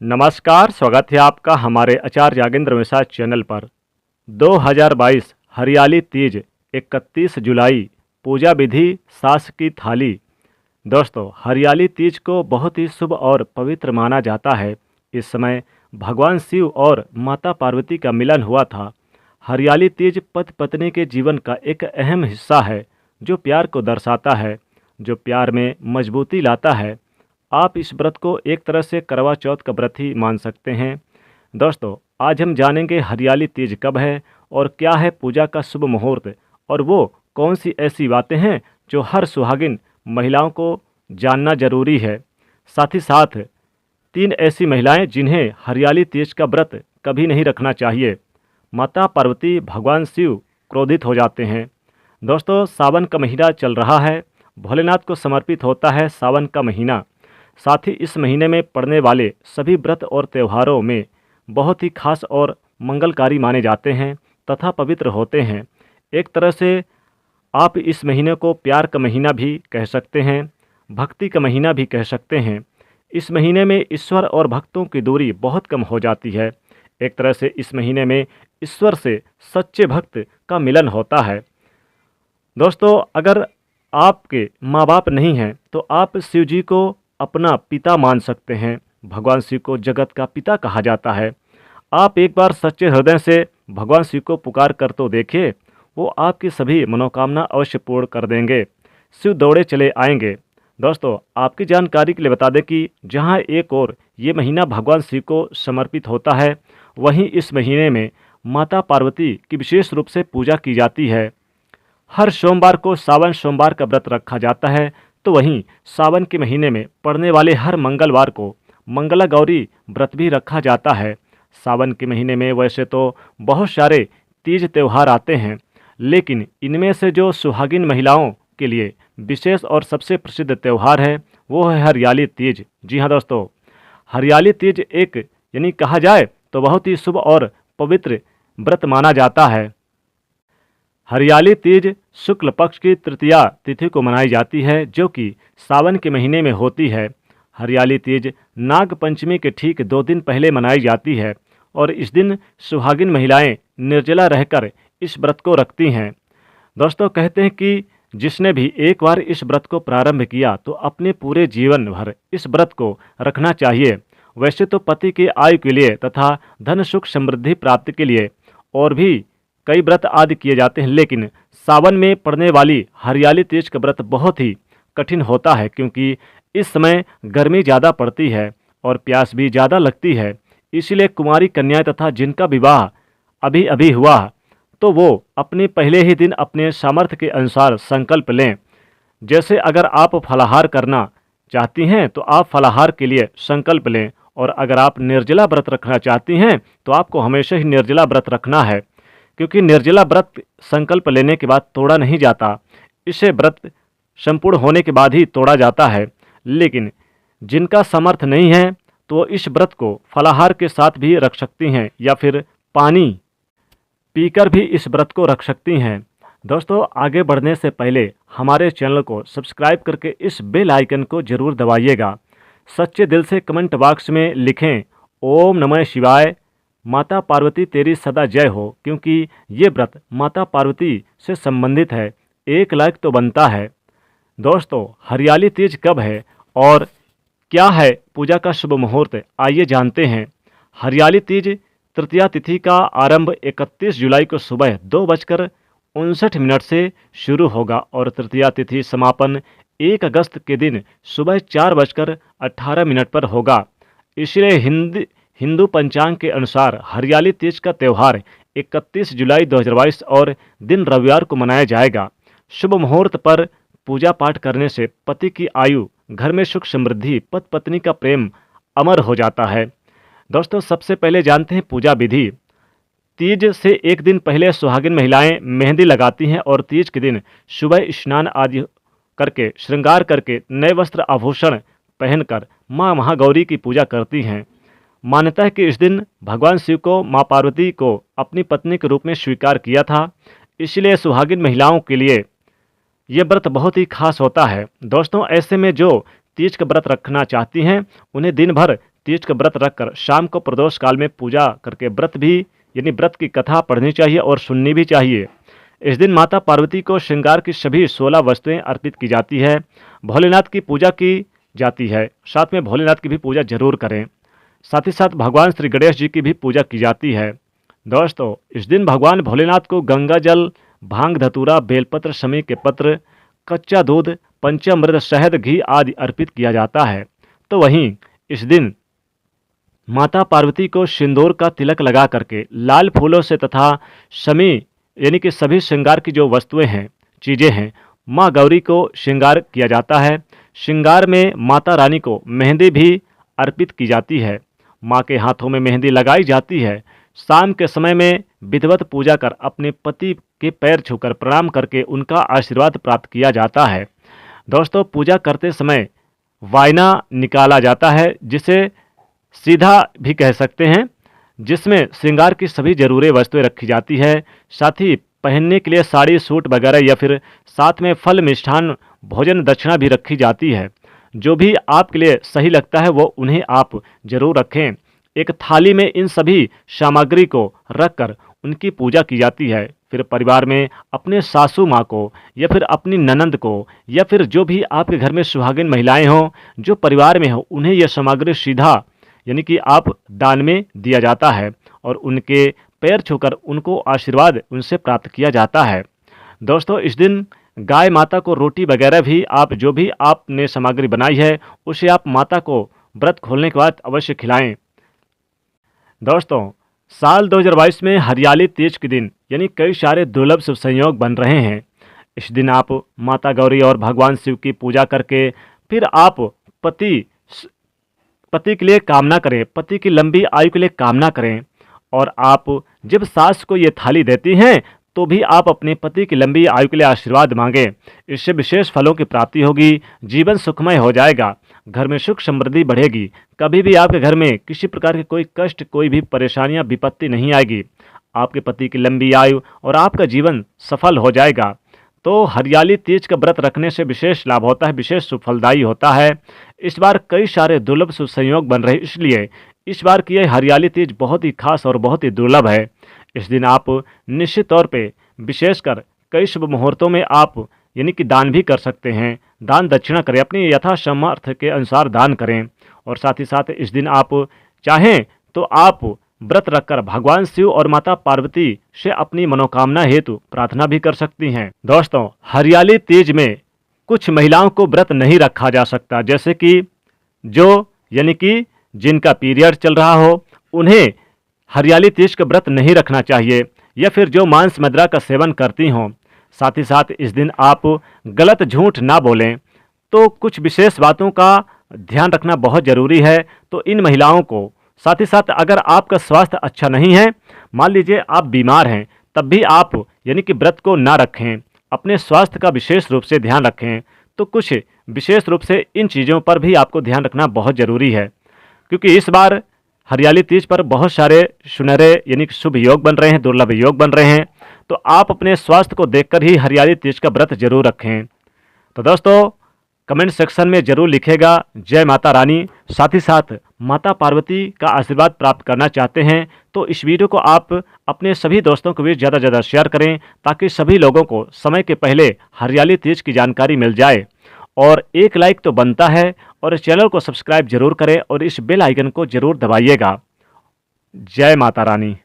नमस्कार, स्वागत है आपका हमारे आचार्य यागेंद्र मिश्रा चैनल पर। 2022 हरियाली तीज 31 जुलाई पूजा विधि सास की थाली। दोस्तों, हरियाली तीज को बहुत ही शुभ और पवित्र माना जाता है। इस समय भगवान शिव और माता पार्वती का मिलन हुआ था। हरियाली तीज पति पत्नी के जीवन का एक अहम हिस्सा है जो प्यार को दर्शाता है, जो प्यार में मजबूती लाता है। आप इस व्रत को एक तरह से करवा चौथ का व्रत ही मान सकते हैं। दोस्तों, आज हम जानेंगे हरियाली तीज कब है और क्या है पूजा का शुभ मुहूर्त, और वो कौन सी ऐसी बातें हैं जो हर सुहागिन महिलाओं को जानना जरूरी है। साथ ही साथ 3 ऐसी महिलाएं जिन्हें हरियाली तीज का व्रत कभी नहीं रखना चाहिए। माता पार्वती, भगवान शिव क्रोधित हो जाते हैं। दोस्तों, सावन का महीना चल रहा है। भोलेनाथ को समर्पित होता है सावन का महीना। साथ ही इस महीने में पड़ने वाले सभी व्रत और त्योहारों में बहुत ही खास और मंगलकारी माने जाते हैं तथा पवित्र होते हैं। एक तरह से आप इस महीने को प्यार का महीना भी कह सकते हैं, भक्ति का महीना भी कह सकते हैं। इस महीने में ईश्वर और भक्तों की दूरी बहुत कम हो जाती है। एक तरह से इस महीने में ईश्वर से सच्चे भक्त का मिलन होता है। दोस्तों, अगर आपके माँ बाप नहीं हैं तो आप शिव जी को अपना पिता मान सकते हैं। भगवान शिव को जगत का पिता कहा जाता है। आप एक बार सच्चे हृदय से भगवान शिव को पुकार कर तो देखिए, वो आपकी सभी मनोकामना अवश्य पूर्ण कर देंगे। शिव दौड़े चले आएंगे। दोस्तों, आपकी जानकारी के लिए बता दें कि जहां एक और ये महीना भगवान शिव को समर्पित होता है, वहीं इस महीने में माता पार्वती की विशेष रूप से पूजा की जाती है। हर सोमवार को सावन सोमवार का व्रत रखा जाता है, तो वहीं सावन के महीने में पड़ने वाले हर मंगलवार को मंगला गौरी व्रत भी रखा जाता है। सावन के महीने में वैसे तो बहुत सारे तीज त्यौहार आते हैं, लेकिन इनमें से जो सुहागिन महिलाओं के लिए विशेष और सबसे प्रसिद्ध त्यौहार है वो है हरियाली तीज। जी हाँ दोस्तों, हरियाली तीज एक यानी कहा जाए तो बहुत ही शुभ और पवित्र व्रत माना जाता है। हरियाली तीज शुक्ल पक्ष की तृतीया तिथि को मनाई जाती है, जो कि सावन के महीने में होती है। हरियाली तीज नाग पंचमी के ठीक 2 दिन पहले मनाई जाती है और इस दिन सुहागिन महिलाएं निर्जला रहकर इस व्रत को रखती हैं। दोस्तों, कहते हैं कि जिसने भी एक बार इस व्रत को प्रारंभ किया तो अपने पूरे जीवन भर इस व्रत को रखना चाहिए। वैसे तो पति की आयु के लिए तथा धन सुख समृद्धि प्राप्ति के लिए और भी कई व्रत आदि किए जाते हैं, लेकिन सावन में पड़ने वाली हरियाली तीज का व्रत बहुत ही कठिन होता है, क्योंकि इस समय गर्मी ज़्यादा पड़ती है और प्यास भी ज़्यादा लगती है। इसलिए कुमारी कन्याएं तथा जिनका विवाह अभी अभी हुआ तो वो अपने पहले ही दिन अपने सामर्थ्य के अनुसार संकल्प लें। जैसे अगर आप फलाहार करना चाहती हैं तो आप फलाहार के लिए संकल्प लें, और अगर आप निर्जला व्रत रखना चाहती हैं तो आपको हमेशा ही निर्जला व्रत रखना है, क्योंकि निर्जला व्रत संकल्प लेने के बाद तोड़ा नहीं जाता। इसे व्रत संपूर्ण होने के बाद ही तोड़ा जाता है। लेकिन जिनका समर्थ नहीं है तो वो इस व्रत को फलाहार के साथ भी रख सकती हैं या फिर पानी पीकर भी इस व्रत को रख सकती हैं। दोस्तों, आगे बढ़ने से पहले हमारे चैनल को सब्सक्राइब करके इस बेल आइकन को जरूर दबाइएगा। सच्चे दिल से कमेंट बॉक्स में लिखें ओम नमः शिवाय, माता पार्वती तेरी सदा जय हो, क्योंकि ये व्रत माता पार्वती से संबंधित है। 1 लाइक तो बनता है। दोस्तों, हरियाली तीज कब है और क्या है पूजा का शुभ मुहूर्त, आइए जानते हैं। हरियाली तीज तृतीया तिथि का आरंभ 31 जुलाई को सुबह 2:59 से शुरू होगा और तृतीया तिथि समापन 1 अगस्त के दिन सुबह 4:18 पर होगा। इसलिए हिंदू पंचांग के अनुसार हरियाली तीज का त्यौहार 31 जुलाई 2022 और दिन रविवार को मनाया जाएगा। शुभ मुहूर्त पर पूजा पाठ करने से पति की आयु, घर में सुख समृद्धि, पति पत्नी का प्रेम अमर हो जाता है। दोस्तों, सबसे पहले जानते हैं पूजा विधि। तीज से एक दिन पहले सुहागिन महिलाएं मेहंदी लगाती हैं और तीज के दिन सुबह स्नान आदि करके श्रृंगार करके नए वस्त्र आभूषण पहनकर माँ महागौरी की पूजा करती हैं। मान्यता है कि इस दिन भगवान शिव को माँ पार्वती को अपनी पत्नी के रूप में स्वीकार किया था, इसलिए सुहागिन महिलाओं के लिए ये व्रत बहुत ही खास होता है। दोस्तों, ऐसे में जो तीज का व्रत रखना चाहती हैं उन्हें दिन भर तीज का व्रत रखकर शाम को प्रदोष काल में पूजा करके व्रत भी यानी व्रत की कथा पढ़नी चाहिए और सुननी भी चाहिए। इस दिन माता पार्वती को श्रृंगार की सभी 16 वस्तुएं अर्पित की जाती है। भोलेनाथ की पूजा की जाती है, साथ में भोलेनाथ की भी पूजा जरूर करें। साथ ही साथ भगवान श्री गणेश जी की भी पूजा की जाती है। दोस्तों, इस दिन भगवान भोलेनाथ को गंगा जल, भांग धतूरा, बेलपत्र, शमी के पत्र, कच्चा दूध, पंचामृत, शहद, घी आदि अर्पित किया जाता है। तो वहीं इस दिन माता पार्वती को सिंदूर का तिलक लगा करके लाल फूलों से तथा शमी यानी कि सभी श्रृंगार की जो वस्तुएं हैं, चीज़ें हैं, माँ गौरी को श्रृंगार किया जाता है। श्रृंगार में माता रानी को मेहंदी भी अर्पित की जाती है। माँ के हाथों में मेहंदी लगाई जाती है। शाम के समय में विधिवत पूजा कर अपने पति के पैर छूकर प्रणाम करके उनका आशीर्वाद प्राप्त किया जाता है। दोस्तों, पूजा करते समय वायना निकाला जाता है, जिसे सीधा भी कह सकते हैं, जिसमें श्रृंगार की सभी जरूरी वस्तुएं रखी जाती है। साथ ही पहनने के लिए साड़ी, सूट वगैरह या फिर साथ में फल, मिष्ठान, भोजन, दक्षिणा भी रखी जाती है। जो भी आपके लिए सही लगता है वो उन्हें आप जरूर रखें। एक थाली में इन सभी सामग्री को रखकर उनकी पूजा की जाती है। फिर परिवार में अपने सासू माँ को या फिर अपनी ननंद को या फिर जो भी आपके घर में सुहागिन महिलाएं हों, जो परिवार में हो, उन्हें यह सामग्री सीधा यानी कि आप दान में दिया जाता है और उनके पैर छूकर उनको आशीर्वाद उनसे प्राप्त किया जाता है। दोस्तों, इस दिन गाय माता को रोटी वगैरह भी आप जो भी आपने सामग्री बनाई है उसे आप माता को व्रत खोलने के बाद अवश्य खिलाएं। दोस्तों, साल 2022 में हरियाली तीज के दिन यानी कई सारे दुर्लभ शुभ संयोग बन रहे हैं। इस दिन आप माता गौरी और भगवान शिव की पूजा करके फिर आप पति के लिए कामना करें, पति की लंबी आयु के लिए कामना करें। और आप जब सास को ये थाली देती हैं तो भी आप अपने पति की लंबी आयु के लिए आशीर्वाद मांगें। इससे विशेष फलों की प्राप्ति होगी, जीवन सुखमय हो जाएगा, घर में सुख समृद्धि बढ़ेगी। कभी भी आपके घर में किसी प्रकार के कोई कष्ट, कोई भी परेशानियां, विपत्ति नहीं आएगी। आपके पति की लंबी आयु और आपका जीवन सफल हो जाएगा। तो हरियाली तीज का व्रत रखने से विशेष लाभ होता है, विशेष सुफलदायी होता है। इस बार कई सारे दुर्लभ शुभ संयोग बन रहे, इसलिए इस बार की यह हरियाली तीज बहुत ही खास और बहुत ही दुर्लभ है। इस दिन आप निश्चित तौर पे विशेषकर कई शुभ मुहूर्तों में आप यानी कि दान भी कर सकते हैं। दान दक्षिणा करें, अपनी यथा सामर्थ्य के अनुसार दान करें। और साथ ही साथ इस दिन आप चाहें तो आप व्रत रखकर भगवान शिव और माता पार्वती से अपनी मनोकामना हेतु प्रार्थना भी कर सकती हैं। दोस्तों, हरियाली तीज में कुछ महिलाओं को व्रत नहीं रखा जा सकता, जैसे कि जो यानी कि जिनका पीरियड चल रहा हो, उन्हें हरियाली तीज का व्रत नहीं रखना चाहिए, या फिर जो मांस मदिरा का सेवन करती हों। साथ ही साथ इस दिन आप गलत झूठ ना बोलें। तो कुछ विशेष बातों का ध्यान रखना बहुत ज़रूरी है। तो इन महिलाओं को, साथ ही साथ अगर आपका स्वास्थ्य अच्छा नहीं है, मान लीजिए आप बीमार हैं, तब भी आप यानी कि व्रत को ना रखें। अपने स्वास्थ्य का विशेष रूप से ध्यान रखें। तो कुछ विशेष रूप से इन चीज़ों पर भी आपको ध्यान रखना बहुत ज़रूरी है, क्योंकि इस बार हरियाली तीज पर बहुत सारे सुनहरे यानी कि शुभ योग बन रहे हैं, दुर्लभ योग बन रहे हैं। तो आप अपने स्वास्थ्य को देखकर ही हरियाली तीज का व्रत जरूर रखें। तो दोस्तों, कमेंट सेक्शन में जरूर लिखेगा जय माता रानी। साथ ही साथ माता पार्वती का आशीर्वाद प्राप्त करना चाहते हैं तो इस वीडियो को आप अपने सभी दोस्तों के बीच ज़्यादा से ज़्यादा शेयर करें, ताकि सभी लोगों को समय के पहले हरियाली तीज की जानकारी मिल जाए। और एक लाइक तो बनता है, और इस चैनल को सब्सक्राइब जरूर करें और इस बेल आइकन को जरूर दबाइएगा। जय माता रानी।